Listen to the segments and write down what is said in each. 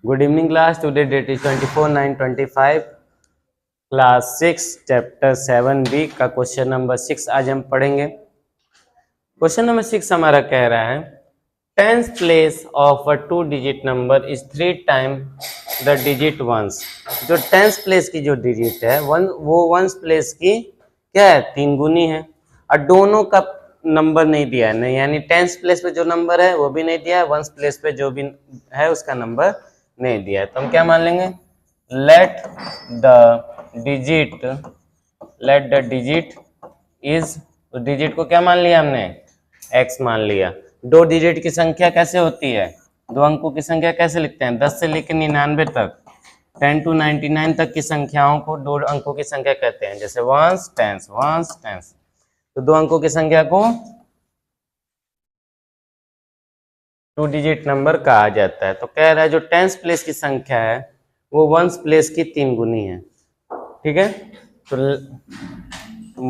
Good evening class. Today date is 24/9/25, class 6 chapter 7B का question number 6 आज हम पढ़ेंगे। क्वेश्चन नंबर 6 हमारा कह रहा है tens place of a 2 digit number is 3 time the digit ones. जो टेंस प्लेस की जो डिजिट है वो वंस प्लेस की क्या है, 3 गुनी है। और दोनों का नंबर नहीं दिया है, नहीं यानी टेंस प्लेस पे जो नंबर है वो भी नहीं दिया है, वंस प्लेस पे जो भी है उसका नंबर नहीं दिया है। तो हम क्या मान लेंगे, let the digit is, digit को क्या मान लिया हमने, x मान लिया। 2 डिजिट की संख्या कैसे होती है, 2 अंकों की संख्या कैसे लिखते हैं, 10 से लेकर 99 तक, 10 to 99 तक की संख्याओं को 2 अंकों की संख्या कहते हैं। जैसे वंस टेंस, तो 2 अंकों की संख्या को 2 डिजिट नंबर कहा जाता है। तो कह रहा है जो टेंस प्लेस की संख्या है वो वंस प्लेस की 3 गुनी है। ठीक है, तो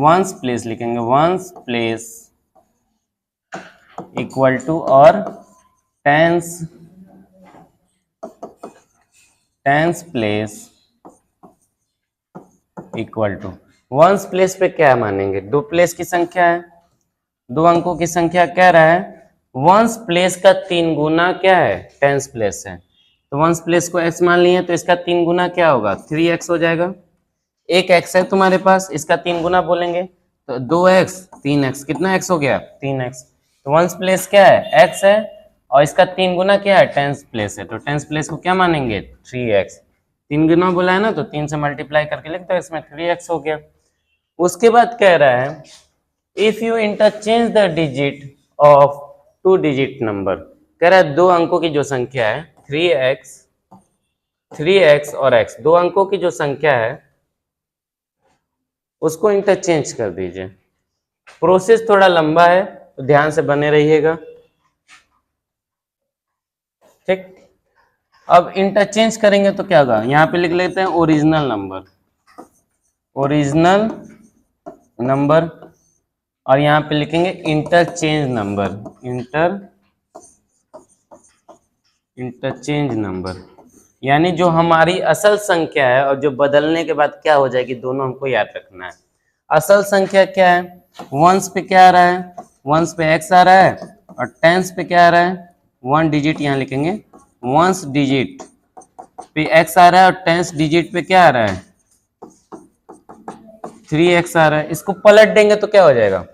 वंस प्लेस लिखेंगे, वंस प्लेस इक्वल टू, और tens place equal to. Ones place पे क्या मानेंगे, 2 प्लेस की संख्या है, 2 अंकों की संख्या कह रहा है वंस प्लेस का 3 गुना क्या है, टेंस प्लेस है। तो वंस प्लेस को x मान लिए तो इसका 3 गुना क्या होगा, 3x हो जाएगा। एक x है तुम्हारे पास, इसका 3 गुना बोलेंगे तो 2x 3x, कितना x हो गया, 3x। तो वंस प्लेस क्या है, x है, और इसका 3 गुना क्या है, टेंस प्लेस है। तो टेंस प्लेस को क्या मानेंगे, 3x। 3 गुना बोला है ना, तो 3 से मल्टीप्लाई करके लिख दो, इसमें 3x हो गया। उसके बाद कह रहा है if you interchange the digit of 2 digit number, कह रहा है 2 अंकों की जो संख्या है 3x और x, 2 अंकों की जो संख्या है उसको इंटरचेंज कर दीजिए। प्रोसेस थोड़ा लंबा है तो ध्यान से बने रहिएगा। ठीक, अब इंटरचेंज करेंगे तो क्या होगा, यहाँ पे लिख लेते हैं ओरिजिनल नंबर, और यहाँ पे लिखेंगे इंटरचेंज नंबर, यानी जो हमारी असल संख्या है और जो बदलने के बाद क्या हो जाएगी, दोनों हमको याद रखना है। असल संख्या क्या है, वंस पे क्या आ रहा है, वंस पे x आ रहा है, और टेंस पे क्या आ रहा है, 1 डिजिट यहाँ लिखेंगे, वंस डिजिट पे x आ रहा है और टेंस डिजिट पे क्या आ रहा है, 3x आ रहा है। इसको पलट देंगे तो क्या हो जाएगा,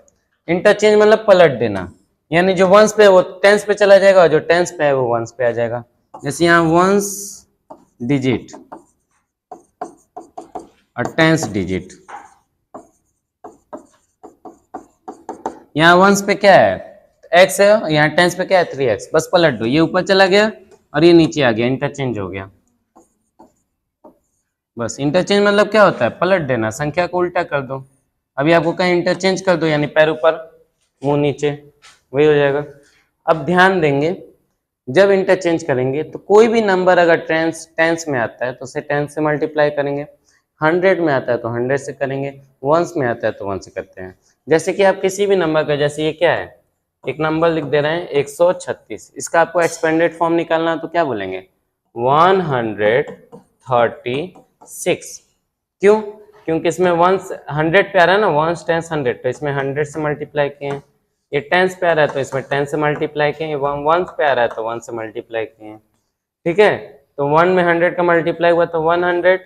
इंटरचेंज मतलब पलट देना, यानी जो वंस पे है वो टेंस पे चला जाएगा और जो टेंस पे है वो वंस पे आ जाएगा। जैसे यहाँ वंस डिजिट और टेंस डिजिट, यहाँ वंस पे क्या है, x है, यहाँ टेंस पे क्या है, 3x। बस पलट दो, ये ऊपर चला गया और ये नीचे आ गया, इंटरचेंज हो गया। बस इंटरचेंज मतलब क्या होता है, पलट देना, संख्या को उल्टा कर दो। अभी आपको कहीं इंटरचेंज कर दो, यानी पैर ऊपर मुंह नीचे, वही हो जाएगा। अब ध्यान देंगे, जब इंटरचेंज करेंगे तो कोई भी नंबर अगर टेंस में आता है तो उसे 10 से मल्टीप्लाई करेंगे, 100 में आता है तो 100 से करेंगे, वंस में आता है तो 1 से करते हैं। जैसे कि आप किसी भी नंबर का, जैसे ये क्या है, एक नंबर लिख दे रहे हैं 136, इसका आपको एक्सपेंडेड फॉर्म निकालना तो क्या बोलेंगे, 136। क्यों, क्योंकि इसमें वंस 100 पे आ रहा है ना, वंस टेंस 100, तो इसमें 100 से मल्टीप्लाई किए हैं। ये टेंस पे आ रहा है तो इसमें 10 से मल्टीप्लाई किए, वंस पे आ रहा है तो 1 से मल्टीप्लाई किए। ठीक है, तो 1 में 100 का मल्टीप्लाई हुआ तो 100,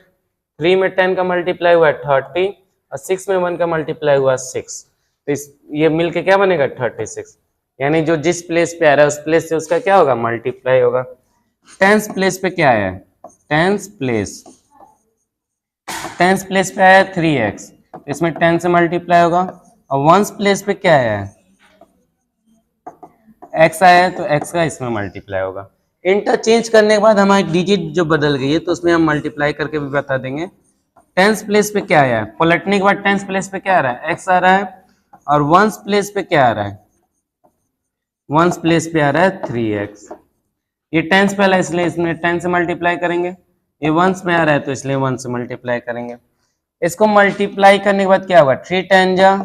3 में 10 का मल्टीप्लाई हुआ 30, और 6 में 1 का मल्टीप्लाई हुआ 6। तो ये मिलके क्या बनेगा, 36। यानी जो जिस प्लेस पे आ रहा है उस प्लेस से उसका क्या होगा, मल्टीप्लाई होगा। टेंस प्लेस पे क्या आया है, टेंस प्लेस पे आया 3x, इसमें 10 से मल्टीप्लाई होगा। और वंस प्लेस पे क्या आया है, x आया है, तो x का इसमें मल्टीप्लाई होगा। इंटरचेंज करने के बाद हमारी डिजिट जो बदल गई है तो उसमें हम मल्टीप्लाई करके भी बता देंगे। टेंस प्लेस पे क्या आया है, पलटने के बाद टेंस प्लेस पे क्या आ रहा है, x आ रहा है, और वंस प्लेस पे क्या आ रहा है, वंस प्लेस पे आ रहा है 3x। ये टेंस पहला इसलिए इसमें 10 से मल्टीप्लाई करेंगे, ये वंस में आ रहा है तो इसलिए 1 से मल्टीप्लाई करेंगे। इसको मल्टीप्लाई करने के बाद क्या होगा, 3 10 जा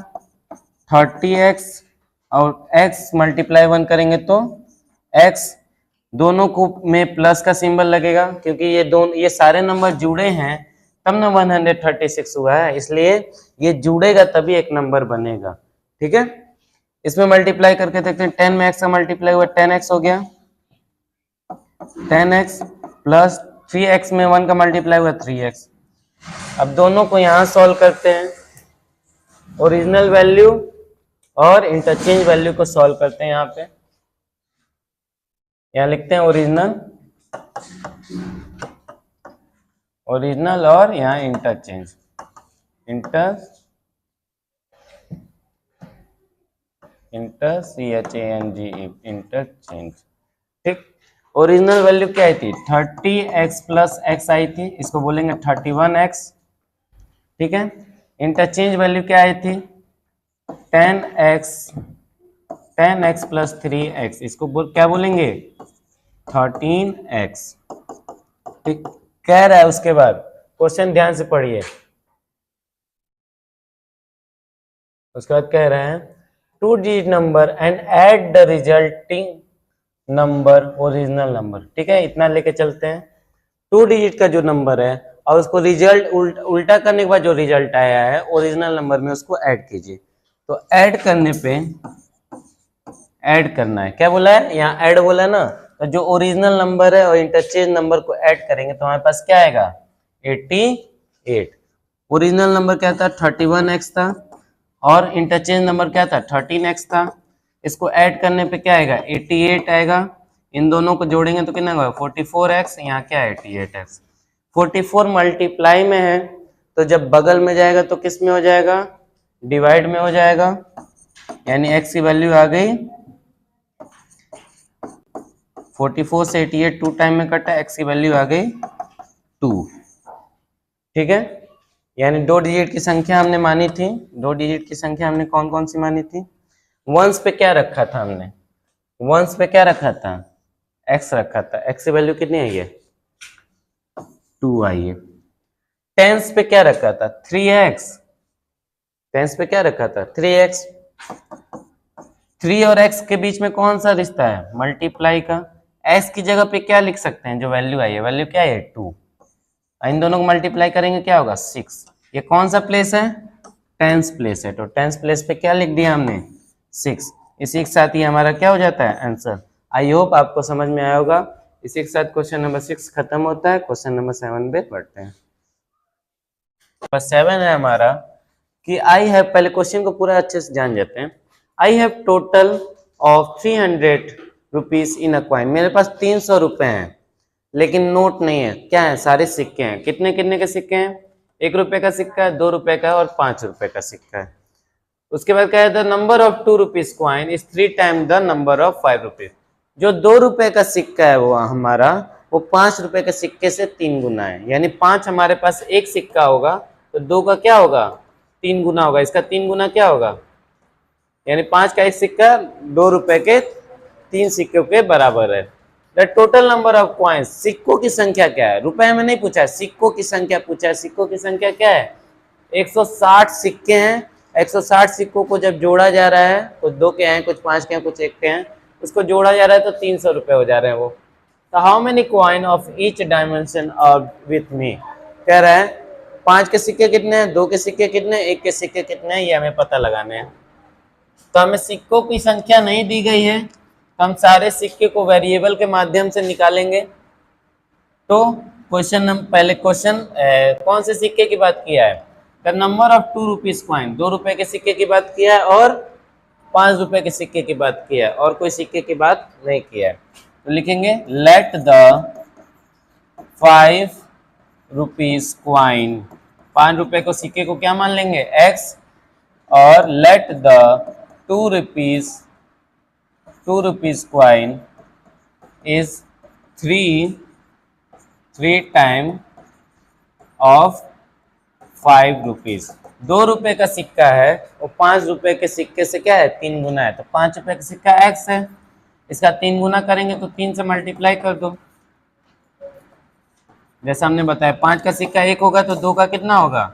30x, और x मल्टीप्लाई 1 करेंगे तो x दोनों को में प्लस का सिंबल लगेगा, क्योंकि ये सारे नंबर जुड़े हैं तब ना 136 हुआ है, इसलिए ये जुड़ेगा तभी एक नंबर बनेगा। ठीक है, इसमें मल्टीप्लाई करके देखते हैं। 10 में x का मल्टीप्लाई हुआ 10x हो गया, 10x प्लस 3x में 1 का मल्टीप्लाई हुआ 3x। अब दोनों को यहां सॉल्व करते हैं, ओरिजिनल वैल्यू और इंटरचेंज वैल्यू को सॉल्व करते हैं। यहाँ लिखते हैं ओरिजिनल और यहाँ इंटरचेंज, इंटरचेंज। ठीक, ओरिजिनल वैल्यू क्या आई थी? 30x प्लस एक्स आई थी, इसको बोलेंगे 31x। ठीक है, इंटरचेंज वैल्यू क्या आई थी? 10x प्लस 3x, इसको क्या बोलेंगे? 13x। ठीक, कह रहा है उसके बाद क्वेश्चन ध्यान से पढ़िए। उसके बाद कह रहे हैं 2 digit number and add the resulting number original number. ठीक है, इतना लेके चलते हैं। 2 डिजिट का जो नंबर है और उसको रिजल्ट उल्टा करने के बाद जो रिजल्ट आया है ओरिजिनल नंबर में, उसको ऐड कीजिए। तो ऐड करने पे ऐड करना है, क्या बोला है यहाँ? ऐड बोला ना, तो जो ओरिजिनल नंबर है और इंटरचेंज नंबर को ऐड करेंगे तो हमारे पास क्या आएगा? 88। ओरिजिनल नंबर क्या था? 31x था और इंटरचेंज नंबर क्या था? 13x था। इसको ऐड करने पे क्या आएगा? 88 आएगा। इन दोनों को जोड़ेंगे तो कितना होगा? 44x। यहाँ क्या है? 88x। 44 मल्टीप्लाई में है, तो जब बगल में जाएगा तो किस में हो जाएगा? डिवाइड में हो जाएगा, यानी x की वैल्यू आ गई 44 से 88 2 टाइम में कटा, x की वैल्यू आ गई 2। ठीक है, यानी 2 डिजिट की संख्या हमने मानी थी। 2 डिजिट की संख्या हमने कौन कौन सी मानी थी? वंस पे क्या रखा था हमने? वंस पे क्या रखा था? x रखा था। x की वैल्यू कितनी आई है? 2 आई है। टेंस पे क्या रखा था? 3x। टेंस पे क्या रखा था? 3x। 3 और x के बीच में कौन सा रिश्ता है? मल्टीप्लाई का। x की जगह पे क्या लिख सकते हैं? जो वैल्यू आई है, वैल्यू क्या है? 2। इन दोनों को मल्टीप्लाई करेंगे क्या होगा? 6। ये कौन सा प्लेस है? टेंस प्लेस है, तो टेंस प्लेस पे क्या लिख दिया हमने? 6। इसी के साथ ही हमारा क्या हो जाता है? आंसर। आई होप आपको समझ में आया होगा। इसी के साथ क्वेश्चन नंबर 6 खत्म होता है। क्वेश्चन नंबर 7 पे बढ़ते हैं। नंबर 7 है हमारा कि आई हैव, पहले क्वेश्चन को पूरा अच्छे से जान जाते हैं। I have total of 300 rupees in a coin. मेरे पास 300 रुपए हैं, लेकिन नोट नहीं है। क्या है? सारे सिक्के हैं। कितने कितने के सिक्के हैं? 1 रुपए का सिक्का है, 2 रुपए का और 5 रुपए का सिक्का है। उसके बाद क्या है? The number of 2 rupees coin is 3 time the number of 5 rupees. जो 2 रुपए का सिक्का है वो हमारा, वो 5 रुपए के सिक्के से 3 गुना है। यानी 5 हमारे पास एक सिक्का होगा, तो 2 का क्या होगा? 3 गुना होगा। इसका 3 गुना क्या होगा? यानी 5 का एक सिक्का 2 रुपए के 3 सिक्कों के बराबर है। The total number of coins, सिक्कों की संख्या क्या है? रुपए में नहीं पूछा है, सिक्कों की संख्या पूछा है। सिक्कों की संख्या क्या है? 160 सिक्के हैं। 160 सिक्कों को जब जोड़ा जा रहा है, कुछ 2 के हैं, कुछ 5 के हैं, कुछ 1 के हैं, उसको जोड़ा जा रहा है तो 300 रुपए हो जा रहे हैं वो। तो how many coin of each dimension of with me? कह रहा है 5 के सिक्के कितने हैं, 2 के सिक्के कितने हैं, 1 के सिक्के कितने हैं, ये हमें पता लगाने हैं। तो हमें सिक्कों की संख्या नहीं दी गई है, तो हम सारे सिक्के को वेरिएबल के माध्यम से निकालेंगे। तो पहले क्वेश्चन कौन से सिक्के की बात किया है? The number of 2 rupees coin, 2 रुपए के सिक्के की बात किया है और 5 रुपए के सिक्के की बात किया है, और कोई सिक्के की बात नहीं किया है। तो लिखेंगे लेट द 5 रुपीज कॉइन, 5 रुपए को सिक्के को क्या मान लेंगे? x, और let the 2 rupees coin is 3 time of 5 rupees. 2 रुपए का सिक्का है, वो 5 रुपए के सिक्के से क्या है? 3 गुना है। तो 5 रुपए का सिक्का x है, इसका 3 गुना करेंगे तो 3 से मल्टीप्लाई कर दो। जैसा हमने बताया 5 का सिक्का 1 होगा तो 2 का कितना होगा?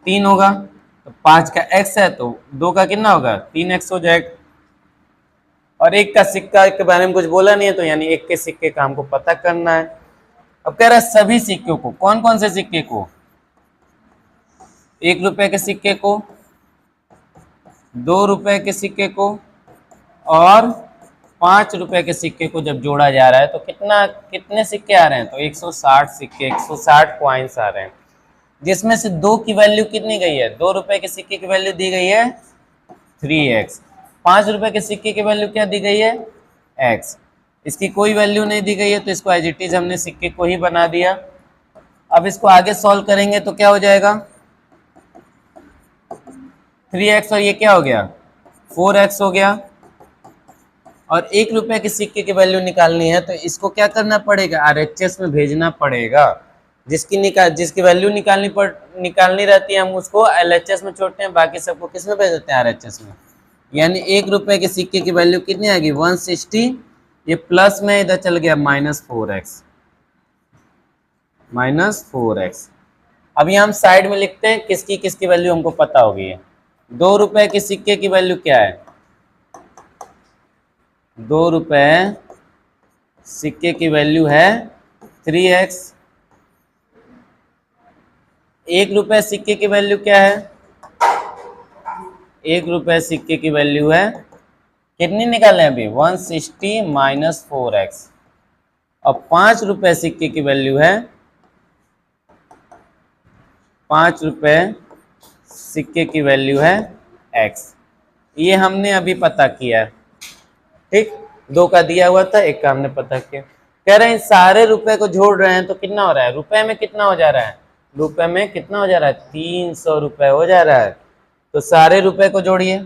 3 होगा। तो 5 का x है तो 2 का कितना होगा? 3x हो जाएगा। और एक का सिक्का के बारे में कुछ बोला नहीं है, तो यानी एक के सिक्के का हमको पता करना है। अब कह रहा है सभी सिक्कों को, कौन कौन से सिक्के को, 1 रुपए के सिक्के को, 2 रुपए के सिक्के को और 5 रुपए के सिक्के को जब जोड़ा जा रहा है तो कितने सिक्के आ रहे हैं, तो 160 सिक्के, 160 कॉइन्स आ रहे हैं, जिसमें से 2 की वैल्यू कितनी गई है, 2 रुपए के सिक्के की वैल्यू दी गई है 3x, 5 रुपए के सिक्के की वैल्यू क्या दी गई है x, इसकी कोई वैल्यू नहीं दी गई है, तो इसको एज इट इज हमने सिक्के को ही बना दिया। अब इसको आगे सॉल्व करेंगे तो क्या हो जाएगा, 3x और ये क्या हो गया 4x हो गया। और 1 रुपए के सिक्के की वैल्यू निकालनी है तो इसको क्या करना पड़ेगा, RHS में भेजना पड़ेगा। जिसकी वैल्यू निकालनी रहती है हम उसको LHS में छोड़ते हैं, बाकी सबको किस में भेज देते हैं, RHS में। यानी 1 रुपए के सिक्के की वैल्यू कितनी आएगी 160, ये प्लस में इधर चल गया -4x। अब ये हम साइड में लिखते हैं, किसकी वैल्यू हमको पता होगी है। 2 रुपए के सिक्के की वैल्यू क्या है, 2 रुपए सिक्के की वैल्यू है 3x। 1 रुपए सिक्के की वैल्यू क्या है, 1 रुपए सिक्के की वैल्यू है कितनी निकालें अभी 160 - 4x। और 5 रुपए सिक्के की वैल्यू है, 5 रुपए सिक्के की वैल्यू है x। ये हमने अभी पता किया है, ठीक, 2 का दिया हुआ था, 1 का हमने पता किया। कह रहे हैं सारे रुपए को जोड़ रहे हैं तो कितना हो रहा है, रुपए में कितना हो जा रहा है, रुपए में कितना हो जा रहा है 300 रुपए हो जा रहा है। तो सारे रुपए को जोड़िए,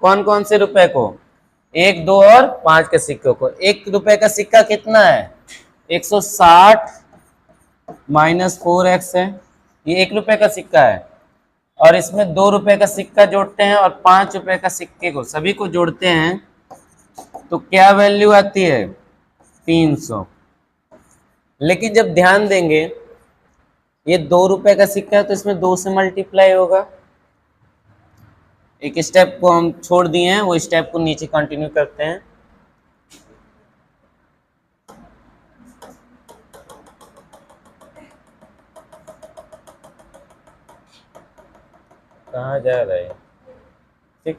कौन कौन से रुपए को, 1, 2 और 5 के सिक्कों को। 1 रुपए का सिक्का कितना है 160 - 4x है, ये 1 रुपए का सिक्का है। और इसमें 2 रुपए का सिक्का जोड़ते हैं और 5 रुपए का सिक्के को सभी को जोड़ते हैं तो क्या वैल्यू आती है 300। लेकिन जब ध्यान देंगे ये 2 रुपए का सिक्का है तो इसमें 2 से मल्टीप्लाई होगा। एक स्टेप को हम छोड़ दिए हैं, वो स्टेप को नीचे कंटिन्यू करते हैं। कहाँ जा रहा है, ठीक।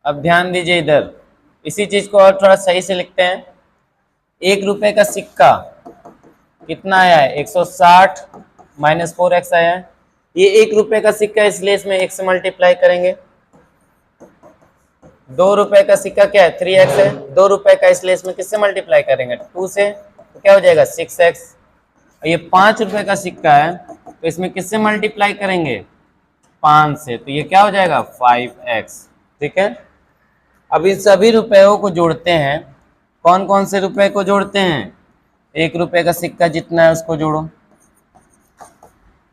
अब ध्यान दीजिए इधर, इसी चीज को और थोड़ा सही से लिखते हैं। 1 रुपए का सिक्का कितना आया है 160 - 4x आया है। ये 1 रुपए का सिक्का इसलिए इसमें 1 से मल्टीप्लाई करेंगे। 2 रुपए का सिक्का क्या है 3x है, 2 रुपए का इसलिए इसमें किससे मल्टीप्लाई करेंगे 2 से, तो क्या हो जाएगा 6x। और ये 5 रुपए का सिक्का है तो इसमें किससे मल्टीप्लाई करेंगे 5 से, तो ये क्या हो जाएगा 5x, ठीक है। अब इन सभी रुपयों को जोड़ते हैं, कौन कौन से रुपए को जोड़ते हैं, 1 रुपए का सिक्का जितना है उसको जोड़ो,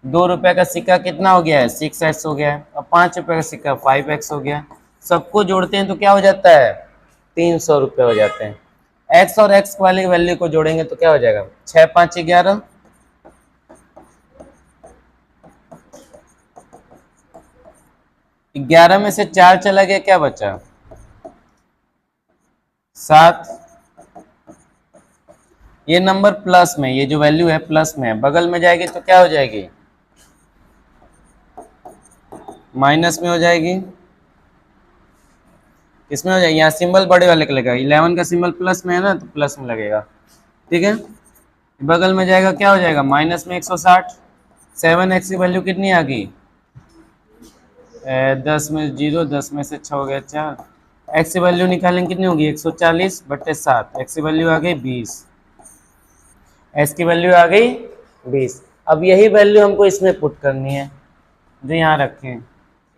2 रुपए का सिक्का कितना हो गया है 6x हो गया है, और 5 रुपए का सिक्का 5x हो गया। सबको जोड़ते हैं तो क्या हो जाता है 300 रुपए हो जाते हैं। x और x वाली वैल्यू को जोड़ेंगे तो क्या हो जाएगा 6 5 11, 11 में से 4 चला गया, क्या बचा 7। ये नंबर प्लस में, ये जो वैल्यू है प्लस में है, बगल में जाएगी तो क्या हो जाएगी माइनस में हो जाएगी। किसमें हो जाएगी, यहाँ सिंबल बड़े वाले का लगेगा, 11 का सिंबल प्लस में है ना तो प्लस में लगेगा, ठीक है। बगल में जाएगा क्या हो जाएगा माइनस में 160। 7x की वैल्यू कितनी आ गई 10 में 0, 10 में से 6 हो गया 4। x की वैल्यू निकालेंगे कितनी होगी 140/7, x की वैल्यू आ गई 20, x की वैल्यू आ गई 20। अब यही वैल्यू हमको इसमें पुट करनी है जो यहाँ रखे हैं।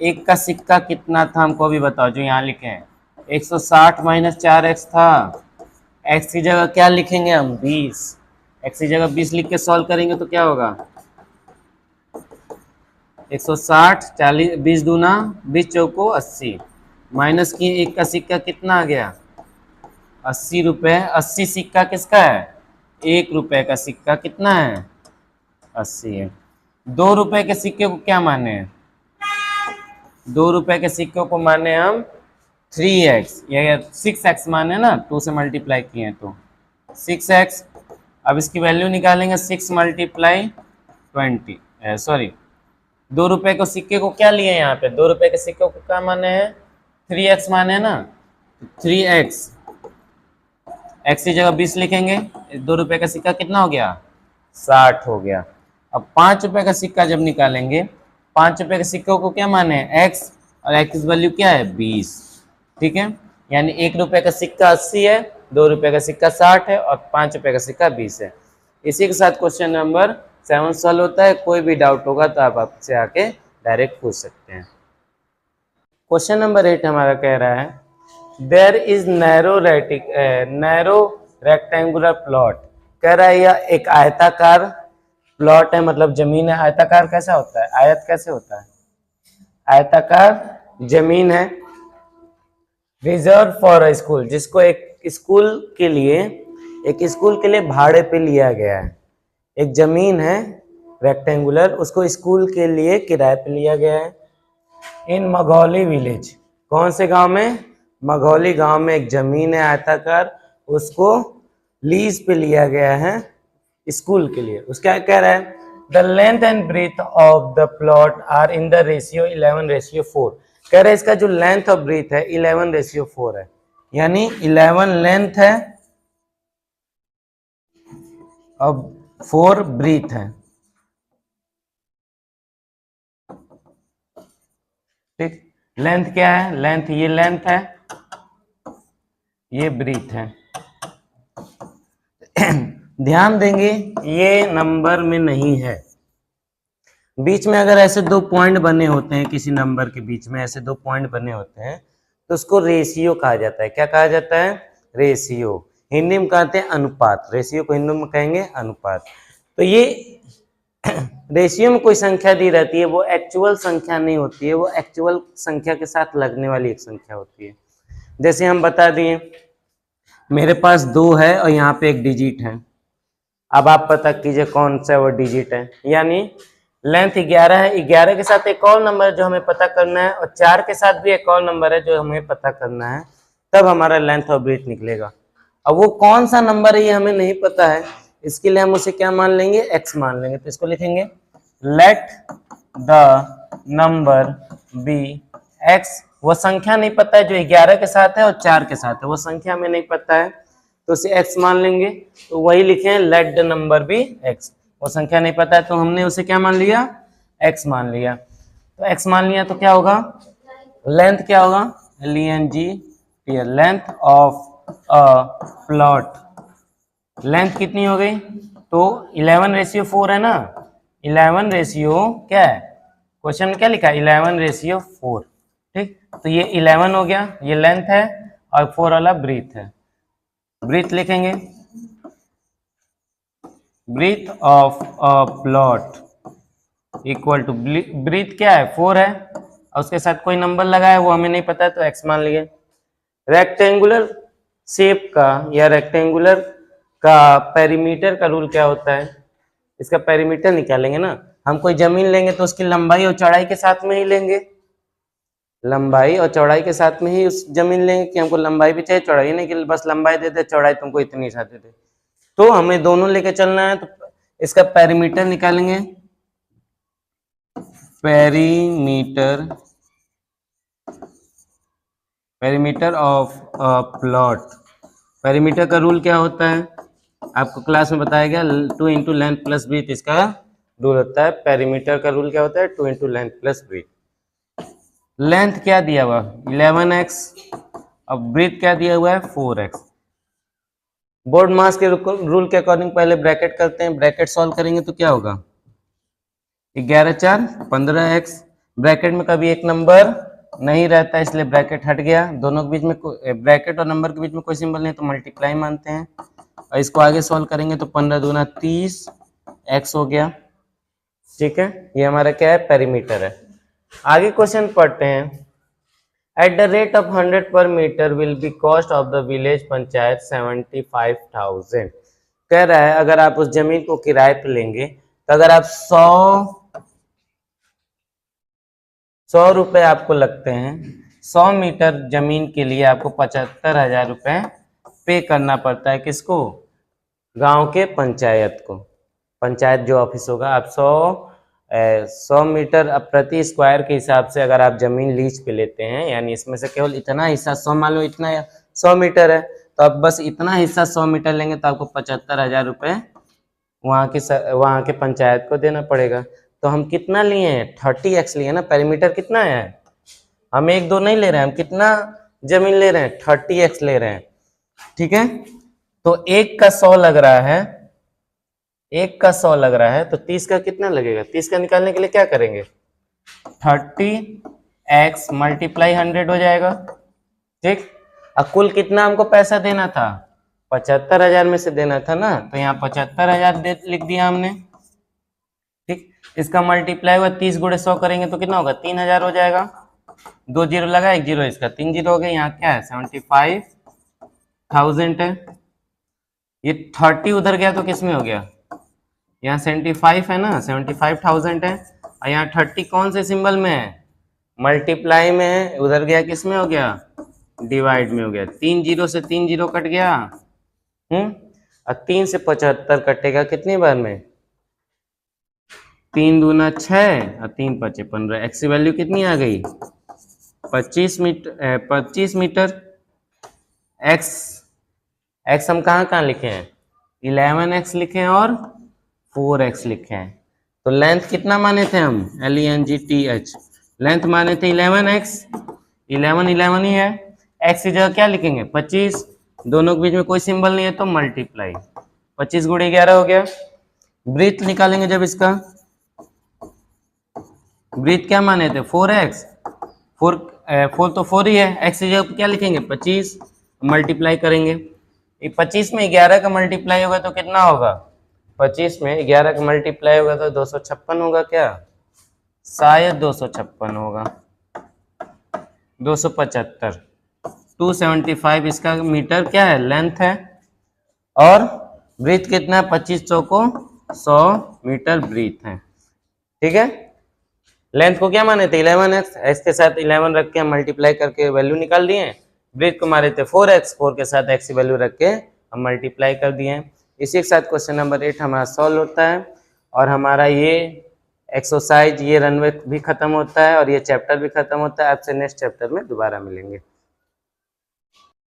1 का सिक्का कितना था हमको अभी बताओ, जो यहाँ लिखे हैं 160 - 4x था, x की जगह क्या लिखेंगे हम 20, x की जगह 20 लिख के सॉल्व करेंगे तो क्या होगा 160 40 20 दूना 20 चौको 80, माइनस की 1 का सिक्का कितना आ गया 80 रुपए। 80 सिक्का किसका है 1 रुपए का सिक्का कितना है 80 है। 2 रुपए के सिक्के को क्या माने हैं 2 रुपए के सिक्कों को माने हम 3x, ये 6x माने ना, 2 से मल्टीप्लाई किए हैं तो 6x। अब इसकी वैल्यू निकालेंगे, 6 मल्टीप्लाई 20, सॉरी 2 रुपए को सिक्के को क्या लिए यहाँ पे, 2 रुपए के सिक्के को क्या माने हैं, 3x माने हैं ना, 3x, x की जगह 20 लिखेंगे, 2 रुपए का सिक्का कितना हो गया, 60 हो गया। अब 5 रुपए का सिक्का जब निकालेंगे, 5 रुपए के सिक्कों को क्या माने हैं, x, और x की वैल्यू क्या है, 20, ठीक है। यानी 1 रुपए का सिक्का 80 है, 2 रुपए का सिक्का 60 है, और 5 रुपए का सिक्का 20 है। इसी के साथ क्वेश्चन नंबर 7 सॉल्व होता है। कोई भी डाउट होगा तो आप आपसे आके डायरेक्ट पूछ सकते हैं। क्वेश्चन नंबर 8 हमारा कह रहा है, there is narrow rectangular plot. कह रहा है यह एक आयताकार प्लॉट है, मतलब जमीन है। आयताकार कैसा होता है, आयत कैसे होता है, आयताकार जमीन है। रिजर्व फॉर अ स्कूल, जिसको एक स्कूल के लिए भाड़े पे लिया गया है। एक जमीन है रेक्टेंगुलर, उसको स्कूल के लिए किराए पे लिया गया है। इन मघौली विलेज, कौन से गांव में, मघौली गांव में एक जमीन है आयताकार, उसको लीज पे लिया गया है स्कूल के लिए। उसका कह रहा है, the length and breadth of the plot are in the ratio 11:4। कह रहे हैं इसका जो लेंथ और ब्रीथ है 11:4 है, यानी 11 लेंथ है और 4 ब्रीथ है, ठीक। लेंथ क्या है, लेंथ ये लेंथ है, ये ब्रीथ है। ध्यान देंगे ये नंबर में नहीं है। बीच में अगर ऐसे 2 पॉइंट बने होते हैं, किसी नंबर के बीच में ऐसे 2 पॉइंट बने होते हैं, तो उसको रेशियो कहा जाता है। क्या कहा जाता है, रेशियो। हिंदी में कहते हैं अनुपात, रेशियो को हिंदी में कहेंगे अनुपात। तो ये रेशियो में कोई संख्या दी रहती है, वो एक्चुअल संख्या नहीं होती है, वो एक्चुअल संख्या के साथ लगने वाली एक संख्या होती है। जैसे हम बता दिए, मेरे पास 2 है और यहाँ पे एक डिजिट है। अब आप पता कीजिए कौन सा वो डिजिट है। यानी लेंथ 11 है, 11 के साथ एक और नंबर है जो हमें पता करना है, और 4 के साथ भी एक और नंबर है जो हमें पता करना है, तब हमारा लेंथ और ब्रीथ निकलेगा। अब वो कौन सा नंबर है ये हमें नहीं पता है, इसके लिए हम उसे क्या मान लेंगे, x मान लेंगे। तो इसको लिखेंगे, let the number be x। वो संख्या नहीं पता है जो 11 के साथ है और 4 के साथ है, वो संख्या हमें नहीं पता है, तो उसे x मान लेंगे। तो वही लिखे, let the number be x। वो संख्या नहीं पता है तो हमने उसे क्या मान लिया, x मान लिया। तो x मान लिया तो क्या होगा, लेंथ क्या होगा, LENGT, length of a plot. Length कितनी हो गई, तो 11:4 है ना, 11 क्या है, क्वेश्चन में क्या लिखा है, 11:4, ठीक। तो ये 11 हो गया, ये लेंथ है, और 4 वाला ब्रीथ है। ब्रीथ लिखेंगे, breadth of a plot equal to, breadth क्या है, 4 है, और उसके साथ कोई नंबर लगा है वो हमें नहीं पता है तो x मान लिए। रेक्टेंगुलर शेप का या रेक्टेंगुलर का पेरीमीटर का रूल क्या होता है, इसका पेरीमीटर निकालेंगे ना। हम कोई जमीन लेंगे तो उसकी लंबाई और चौड़ाई के साथ में ही लेंगे, लंबाई और चौड़ाई के साथ में ही उस जमीन लेंगे, कि हमको लंबाई भी चाहिए चौड़ाई नहीं, कि बस लंबाई दे दे चौड़ाई तुमको इतनी सा दे दे। तो हमें दोनों लेके चलना है, तो इसका पेरीमीटर निकालेंगे। Perimeter of a plot. Perimeter का रूल क्या होता है, आपको क्लास में बताया गया, 2 इंटू लेंथ प्लस ब्रीथ इसका रूल होता है। पेरीमीटर का रूल क्या होता है, 2 into length plus breadth. Length क्या दिया हुआ 11x, अब ब्रीथ क्या दिया हुआ है 4x। बोर्ड मास के रूल के अकॉर्डिंग पहले ब्रैकेट करते हैं, ब्रैकेट सॉल्व करेंगे तो क्या होगा, 11×4 15x। ब्रैकेट में कभी एक नंबर नहीं रहता इसलिए ब्रैकेट हट गया, दोनों के बीच में ब्रैकेट और नंबर के बीच में कोई सिंबल नहीं तो मल्टीप्लाई मानते हैं, और इसको आगे सॉल्व करेंगे तो 15 दूना 30 x हो गया, ठीक है। ये हमारा क्या है, पेरीमीटर है। आगे क्वेश्चन पढ़ते हैं। At the rate of 100 per metre will be cost of the village panchayat 75,000। कह रहा है अगर आप उस जमीन को किराए पे लेंगे तो अगर आप 100 रुपए आपको लगते हैं, 100 मीटर जमीन के लिए आपको 75,000 रुपये पे करना पड़ता है। किसको? गांव के पंचायत को। पंचायत जो ऑफिस होगा, आप 100 मीटर प्रति स्क्वायर के हिसाब से अगर आप जमीन लीज पे लेते हैं, यानी इसमें से केवल इतना हिस्सा 100, मान लो इतना 100 मीटर है, तो आप बस इतना हिस्सा 100 मीटर लेंगे तो आपको 75,000 रुपये वहाँ के पंचायत को देना पड़ेगा। तो हम कितना लिए हैं? 30x लिए ना। पेरीमीटर कितना है? हम 1-2 नहीं ले रहे हैं, हम कितना जमीन ले रहे हैं? 30x ले रहे हैं। ठीक है, तो 1 का 100 लग रहा है, 1 का 100 लग रहा है, तो 30 का कितना लगेगा? 30 का निकालने के लिए क्या करेंगे? 30x मल्टीप्लाई 100 हो जाएगा। ठीक, अब कुल कितना हमको पैसा देना था? 75,000 में से देना था ना, तो यहाँ 75,000 लिख दिया हमने। ठीक, इसका मल्टीप्लाई हुआ 30 गुणे 100 करेंगे तो कितना होगा? 3,000 हो जाएगा। 2 जीरो लगा, 1 जीरो, इसका 3 जीरो हो गए। यहाँ क्या है? 75,000 है। ये 30 उधर गया तो किस में हो गया? यहाँ 75 है ना, 75,000 है, और यहाँ 30 कौन से सिंबल में है? मल्टीप्लाई में है। उधर गया किस में हो गया? डिवाइड में हो गया। 3 जीरो से 3 जीरो कट गया, और 3 से 75 कटेगा कितनी बार में? 3 दूना 6 और 3 पचे 15। एक्स की वैल्यू कितनी आ गई? 25 मीटर। एक्स हम कहाँ लिखे हैं? 11x लिखे हैं और 4x लिखे हैं। तो लेंथ कितना माने थे हम? LENGTH लेंथ माने थे 11x। 11 ही है। x की जगह क्या लिखेंगे? 25। दोनों के बीच में कोई सिंबल नहीं है तो मल्टीप्लाई। 25 गुणे 11 हो गया। ब्रीथ निकालेंगे जब इसका, ब्रीथ क्या माने थे? 4x। 4 तो 4 ही है। x की जगह क्या लिखेंगे? 25। मल्टीप्लाई करेंगे। 25 में 11 का मल्टीप्लाई होगा तो कितना होगा? 25 में 11 का मल्टीप्लाई होगा तो 256 होगा क्या? शायद 256 होगा। 275। 275 इसका मीटर क्या है? लेंथ है। और ब्रीथ कितना है? 25 चौको 100 मीटर ब्रीथ है। ठीक है, लेंथ को क्या माने थे? 11x। x के साथ 11 रख के हम मल्टीप्लाई करके वैल्यू निकाल दिए। ब्रीथ को मारे थे 4x। 4 के साथ x की वैल्यू रख के हम मल्टीप्लाई कर दिए। इसी के साथ क्वेश्चन नंबर 8 हमारा सॉल्व होता है, और हमारा ये एक्सरसाइज, ये रनवे भी खत्म होता है, और ये चैप्टर भी खत्म होता है। आपसे नेक्स्ट चैप्टर में दोबारा मिलेंगे।